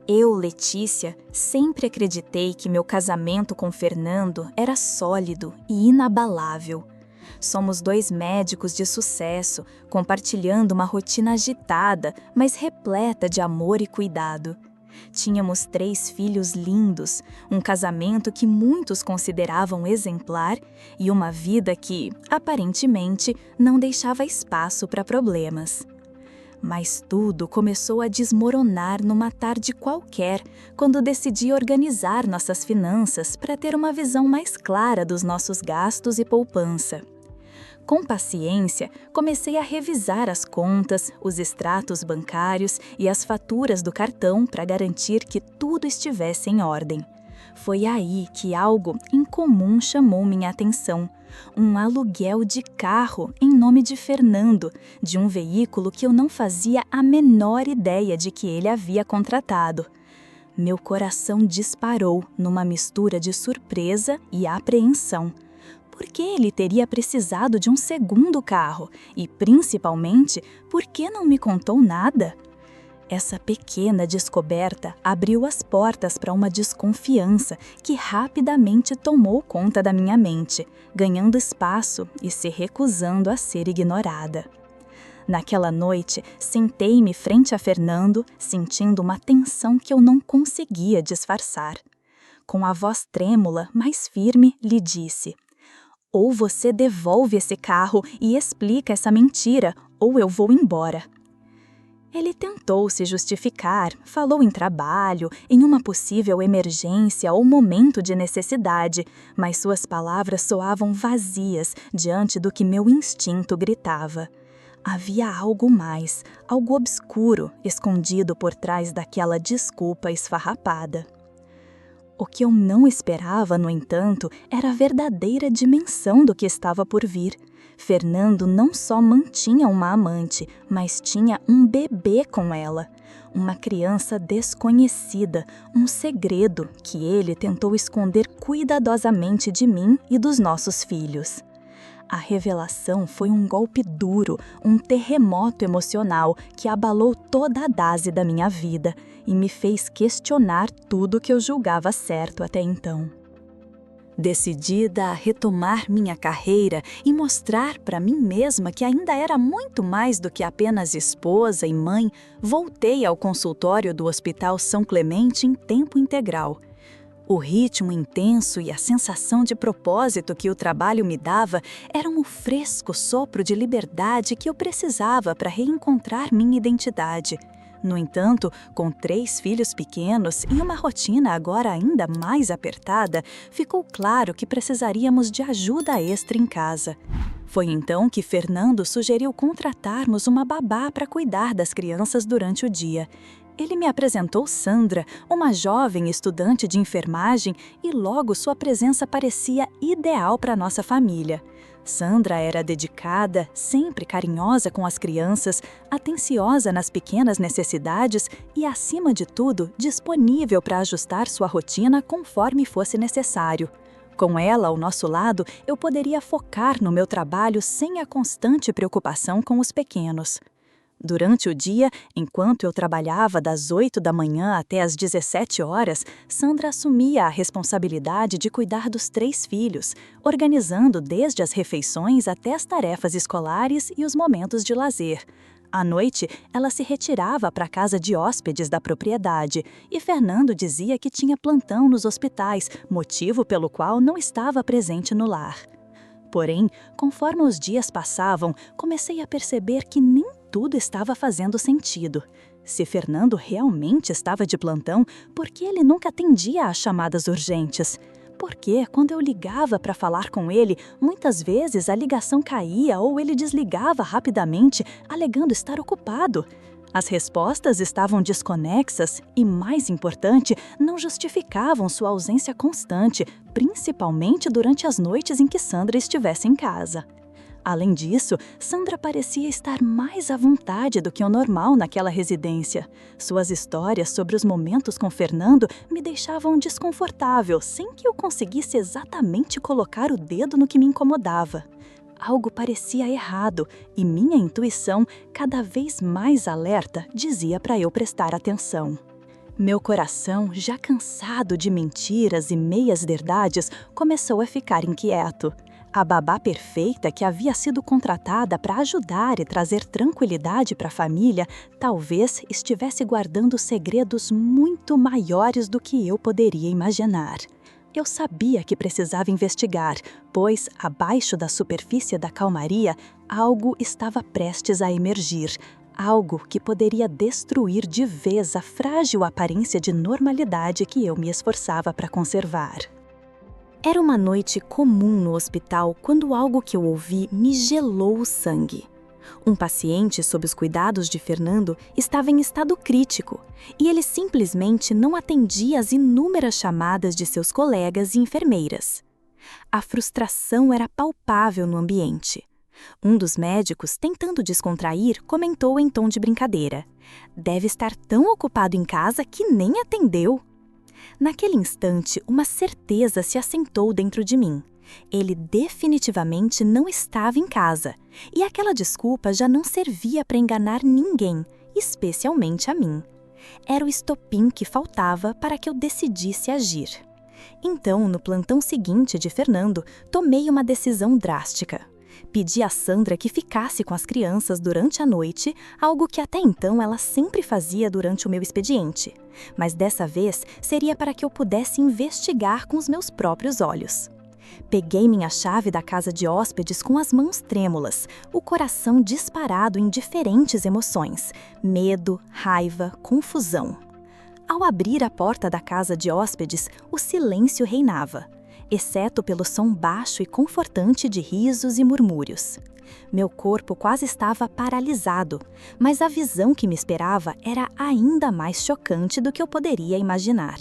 Eu, Letícia, sempre acreditei que meu casamento com Fernando era sólido e inabalável. Somos dois médicos de sucesso, compartilhando uma rotina agitada, mas repleta de amor e cuidado. Tínhamos 3 filhos lindos, um casamento que muitos consideravam exemplar e uma vida que, aparentemente, não deixava espaço para problemas. Mas tudo começou a desmoronar numa tarde qualquer, quando decidi organizar nossas finanças para ter uma visão mais clara dos nossos gastos e poupança. Com paciência, comecei a revisar as contas, os extratos bancários e as faturas do cartão para garantir que tudo estivesse em ordem. Foi aí que algo incomum chamou minha atenção. Um aluguel de carro em nome de Fernando, de um veículo que eu não fazia a menor ideia de que ele havia contratado. Meu coração disparou numa mistura de surpresa e apreensão. Por que ele teria precisado de um segundo carro? E, principalmente, por que não me contou nada? Essa pequena descoberta abriu as portas para uma desconfiança que rapidamente tomou conta da minha mente, ganhando espaço e se recusando a ser ignorada. Naquela noite, sentei-me frente a Fernando, sentindo uma tensão que eu não conseguia disfarçar. Com a voz trêmula, mas firme, lhe disse: "Ou você devolve esse carro e explica essa mentira, ou eu vou embora." Ele tentou se justificar, falou em trabalho, em uma possível emergência ou momento de necessidade, mas suas palavras soavam vazias diante do que meu instinto gritava. Havia algo mais, algo obscuro, escondido por trás daquela desculpa esfarrapada. O que eu não esperava, no entanto, era a verdadeira dimensão do que estava por vir. Fernando não só mantinha uma amante, mas tinha um bebê com ela. Uma criança desconhecida, um segredo que ele tentou esconder cuidadosamente de mim e dos nossos filhos. A revelação foi um golpe duro, um terremoto emocional que abalou toda a base da minha vida e me fez questionar tudo que eu julgava certo até então. Decidida a retomar minha carreira e mostrar para mim mesma que ainda era muito mais do que apenas esposa e mãe, voltei ao consultório do Hospital São Clemente em tempo integral. O ritmo intenso e a sensação de propósito que o trabalho me dava eram o fresco sopro de liberdade que eu precisava para reencontrar minha identidade. No entanto, com 3 filhos pequenos e uma rotina agora ainda mais apertada, ficou claro que precisaríamos de ajuda extra em casa. Foi então que Fernando sugeriu contratarmos uma babá para cuidar das crianças durante o dia. Ele me apresentou Sandra, uma jovem estudante de enfermagem, e logo sua presença parecia ideal para nossa família. Sandra era dedicada, sempre carinhosa com as crianças, atenciosa nas pequenas necessidades e, acima de tudo, disponível para ajustar sua rotina conforme fosse necessário. Com ela ao nosso lado, eu poderia focar no meu trabalho sem a constante preocupação com os pequenos. Durante o dia, enquanto eu trabalhava das 8 da manhã até as 17 horas, Sandra assumia a responsabilidade de cuidar dos 3 filhos, organizando desde as refeições até as tarefas escolares e os momentos de lazer. À noite, ela se retirava para a casa de hóspedes da propriedade e Fernando dizia que tinha plantão nos hospitais, motivo pelo qual não estava presente no lar. Porém, conforme os dias passavam, comecei a perceber que nem tudo estava fazendo sentido. Se Fernando realmente estava de plantão, por que ele nunca atendia às chamadas urgentes? Por que, quando eu ligava para falar com ele, muitas vezes a ligação caía ou ele desligava rapidamente, alegando estar ocupado? As respostas estavam desconexas e, mais importante, não justificavam sua ausência constante, principalmente durante as noites em que Sandra estivesse em casa. Além disso, Sandra parecia estar mais à vontade do que o normal naquela residência. Suas histórias sobre os momentos com Fernando me deixavam desconfortável, sem que eu conseguisse exatamente colocar o dedo no que me incomodava. Algo parecia errado e minha intuição, cada vez mais alerta, dizia para eu prestar atenção. Meu coração, já cansado de mentiras e meias-verdades, começou a ficar inquieto. A babá perfeita que havia sido contratada para ajudar e trazer tranquilidade para a família, talvez estivesse guardando segredos muito maiores do que eu poderia imaginar. Eu sabia que precisava investigar, pois, abaixo da superfície da calmaria, algo estava prestes a emergir. Algo que poderia destruir de vez a frágil aparência de normalidade que eu me esforçava para conservar. Era uma noite comum no hospital quando algo que eu ouvi me gelou o sangue. Um paciente sob os cuidados de Fernando estava em estado crítico e ele simplesmente não atendia às inúmeras chamadas de seus colegas e enfermeiras. A frustração era palpável no ambiente. Um dos médicos, tentando descontrair, comentou em tom de brincadeira: "Deve estar tão ocupado em casa que nem atendeu." Naquele instante, uma certeza se assentou dentro de mim. Ele definitivamente não estava em casa, e aquela desculpa já não servia para enganar ninguém, especialmente a mim. Era o estopim que faltava para que eu decidisse agir. Então, no plantão seguinte de Fernando, tomei uma decisão drástica. Pedi a Sandra que ficasse com as crianças durante a noite, algo que até então ela sempre fazia durante o meu expediente. Mas dessa vez seria para que eu pudesse investigar com os meus próprios olhos. Peguei minha chave da casa de hóspedes com as mãos trêmulas, o coração disparado em diferentes emoções: medo, raiva, confusão. Ao abrir a porta da casa de hóspedes, o silêncio reinava, exceto pelo som baixo e confortante de risos e murmúrios. Meu corpo quase estava paralisado, mas a visão que me esperava era ainda mais chocante do que eu poderia imaginar.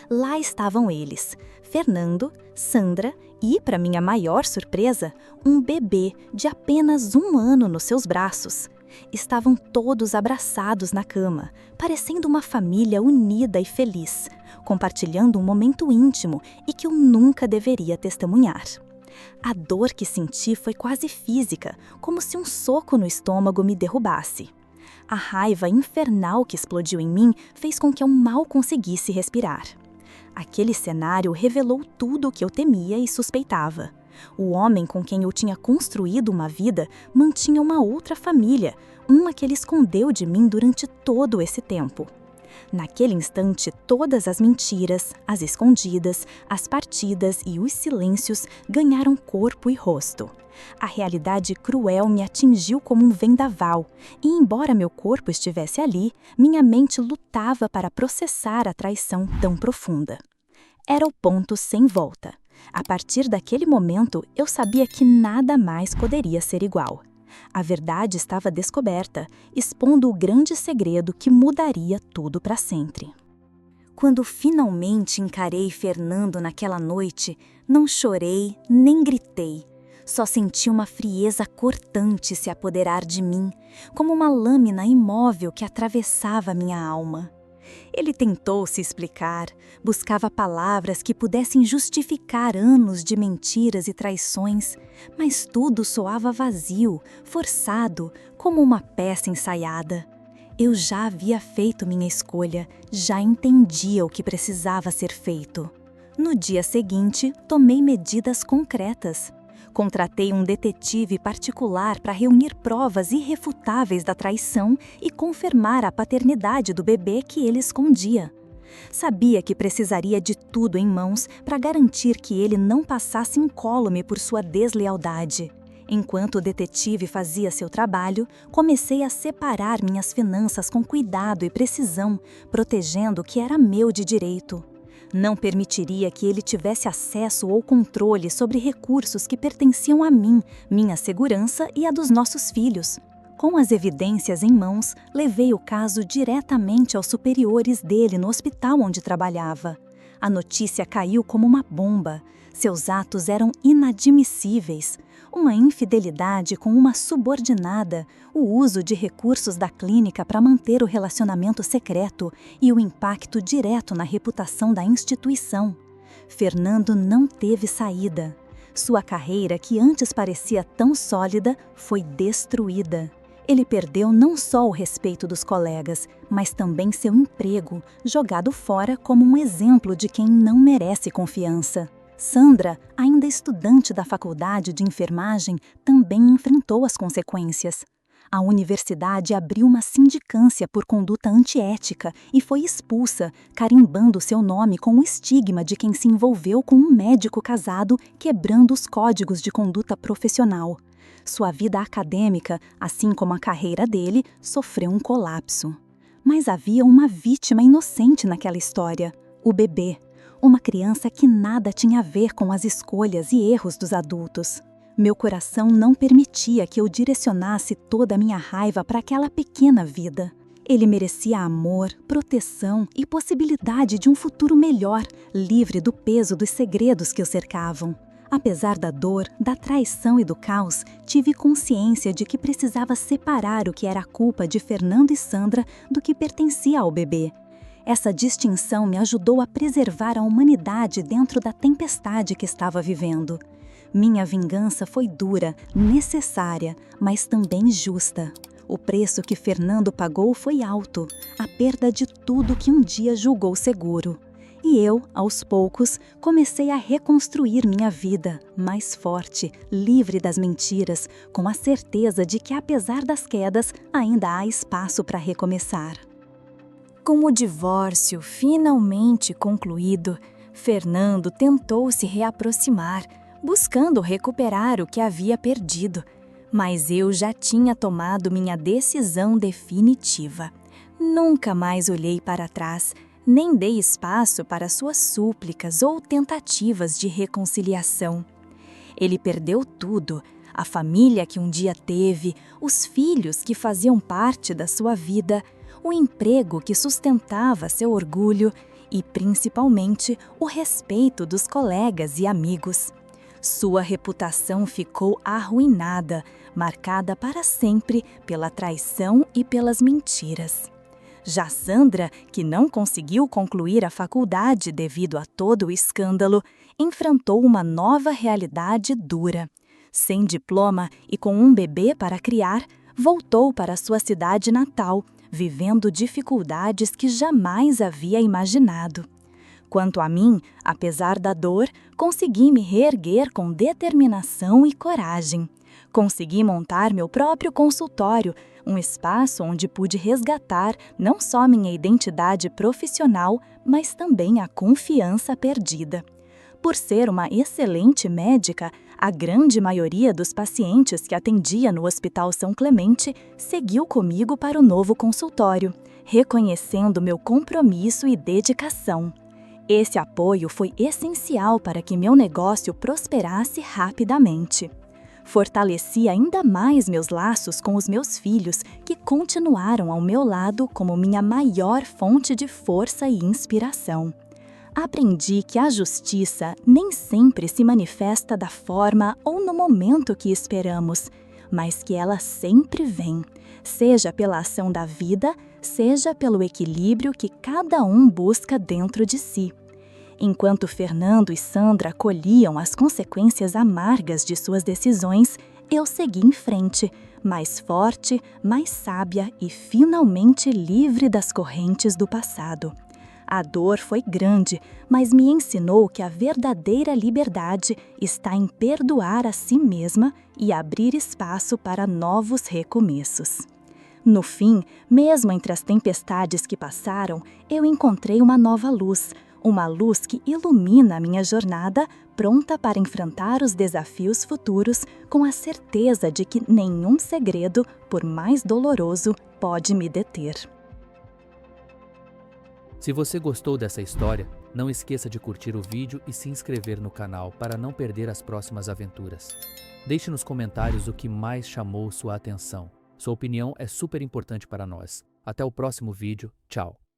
Lá estavam eles, Fernando, Sandra e, para minha maior surpresa, um bebê de apenas 1 ano nos seus braços. Estavam todos abraçados na cama, parecendo uma família unida e feliz, compartilhando um momento íntimo e que eu nunca deveria testemunhar. A dor que senti foi quase física, como se um soco no estômago me derrubasse. A raiva infernal que explodiu em mim fez com que eu mal conseguisse respirar. Aquele cenário revelou tudo o que eu temia e suspeitava. O homem com quem eu tinha construído uma vida mantinha uma outra família, uma que ele escondeu de mim durante todo esse tempo. Naquele instante, todas as mentiras, as escondidas, as partidas e os silêncios ganharam corpo e rosto. A realidade cruel me atingiu como um vendaval, e embora meu corpo estivesse ali, minha mente lutava para processar a traição tão profunda. Era o ponto sem volta. A partir daquele momento, eu sabia que nada mais poderia ser igual. A verdade estava descoberta, expondo o grande segredo que mudaria tudo para sempre. Quando finalmente encarei Fernando naquela noite, não chorei nem gritei. Só senti uma frieza cortante se apoderar de mim, como uma lâmina imóvel que atravessava minha alma. Ele tentou se explicar, buscava palavras que pudessem justificar anos de mentiras e traições, mas tudo soava vazio, forçado, como uma peça ensaiada. Eu já havia feito minha escolha, já entendia o que precisava ser feito. No dia seguinte, tomei medidas concretas. Contratei um detetive particular para reunir provas irrefutáveis da traição e confirmar a paternidade do bebê que ele escondia. Sabia que precisaria de tudo em mãos para garantir que ele não passasse incólume por sua deslealdade. Enquanto o detetive fazia seu trabalho, comecei a separar minhas finanças com cuidado e precisão, protegendo o que era meu de direito. Não permitiria que ele tivesse acesso ou controle sobre recursos que pertenciam a mim, minha segurança e a dos nossos filhos. Com as evidências em mãos, levei o caso diretamente aos superiores dele no hospital onde trabalhava. A notícia caiu como uma bomba. Seus atos eram inadmissíveis. Uma infidelidade com uma subordinada, o uso de recursos da clínica para manter o relacionamento secreto e o impacto direto na reputação da instituição. Fernando não teve saída. Sua carreira, que antes parecia tão sólida, foi destruída. Ele perdeu não só o respeito dos colegas, mas também seu emprego, jogado fora como um exemplo de quem não merece confiança. Sandra, ainda estudante da faculdade de enfermagem, também enfrentou as consequências. A universidade abriu uma sindicância por conduta antiética e foi expulsa, carimbando seu nome com o estigma de quem se envolveu com um médico casado, quebrando os códigos de conduta profissional. Sua vida acadêmica, assim como a carreira dele, sofreu um colapso. Mas havia uma vítima inocente naquela história: o bebê. Uma criança que nada tinha a ver com as escolhas e erros dos adultos. Meu coração não permitia que eu direcionasse toda a minha raiva para aquela pequena vida. Ele merecia amor, proteção e possibilidade de um futuro melhor, livre do peso dos segredos que o cercavam. Apesar da dor, da traição e do caos, tive consciência de que precisava separar o que era culpa de Fernando e Sandra do que pertencia ao bebê. Essa distinção me ajudou a preservar a humanidade dentro da tempestade que estava vivendo. Minha vingança foi dura, necessária, mas também justa. O preço que Fernando pagou foi alto, a perda de tudo que um dia julgou seguro. E eu, aos poucos, comecei a reconstruir minha vida, mais forte, livre das mentiras, com a certeza de que, apesar das quedas, ainda há espaço para recomeçar. Com o divórcio finalmente concluído, Fernando tentou se reaproximar, buscando recuperar o que havia perdido. Mas eu já tinha tomado minha decisão definitiva. Nunca mais olhei para trás, nem dei espaço para suas súplicas ou tentativas de reconciliação. Ele perdeu tudo: a família que um dia teve, os filhos que faziam parte da sua vida, o emprego que sustentava seu orgulho e, principalmente, o respeito dos colegas e amigos. Sua reputação ficou arruinada, marcada para sempre pela traição e pelas mentiras. Já Sandra, que não conseguiu concluir a faculdade devido a todo o escândalo, enfrentou uma nova realidade dura. Sem diploma e com um bebê para criar, voltou para sua cidade natal, vivendo dificuldades que jamais havia imaginado. Quanto a mim, apesar da dor, consegui me reerguer com determinação e coragem. Consegui montar meu próprio consultório, um espaço onde pude resgatar não só minha identidade profissional, mas também a confiança perdida. Por ser uma excelente médica, a grande maioria dos pacientes que atendia no Hospital São Clemente seguiu comigo para o novo consultório, reconhecendo meu compromisso e dedicação. Esse apoio foi essencial para que meu negócio prosperasse rapidamente. Fortaleci ainda mais meus laços com os meus filhos, que continuaram ao meu lado como minha maior fonte de força e inspiração. Aprendi que a justiça nem sempre se manifesta da forma ou no momento que esperamos, mas que ela sempre vem, seja pela ação da vida, seja pelo equilíbrio que cada um busca dentro de si. Enquanto Fernando e Sandra colhiam as consequências amargas de suas decisões, eu segui em frente, mais forte, mais sábia e finalmente livre das correntes do passado. A dor foi grande, mas me ensinou que a verdadeira liberdade está em perdoar a si mesma e abrir espaço para novos recomeços. No fim, mesmo entre as tempestades que passaram, eu encontrei uma nova luz, uma luz que ilumina a minha jornada, pronta para enfrentar os desafios futuros com a certeza de que nenhum segredo, por mais doloroso, pode me deter. Se você gostou dessa história, não esqueça de curtir o vídeo e se inscrever no canal para não perder as próximas aventuras. Deixe nos comentários o que mais chamou sua atenção. Sua opinião é super importante para nós. Até o próximo vídeo. Tchau!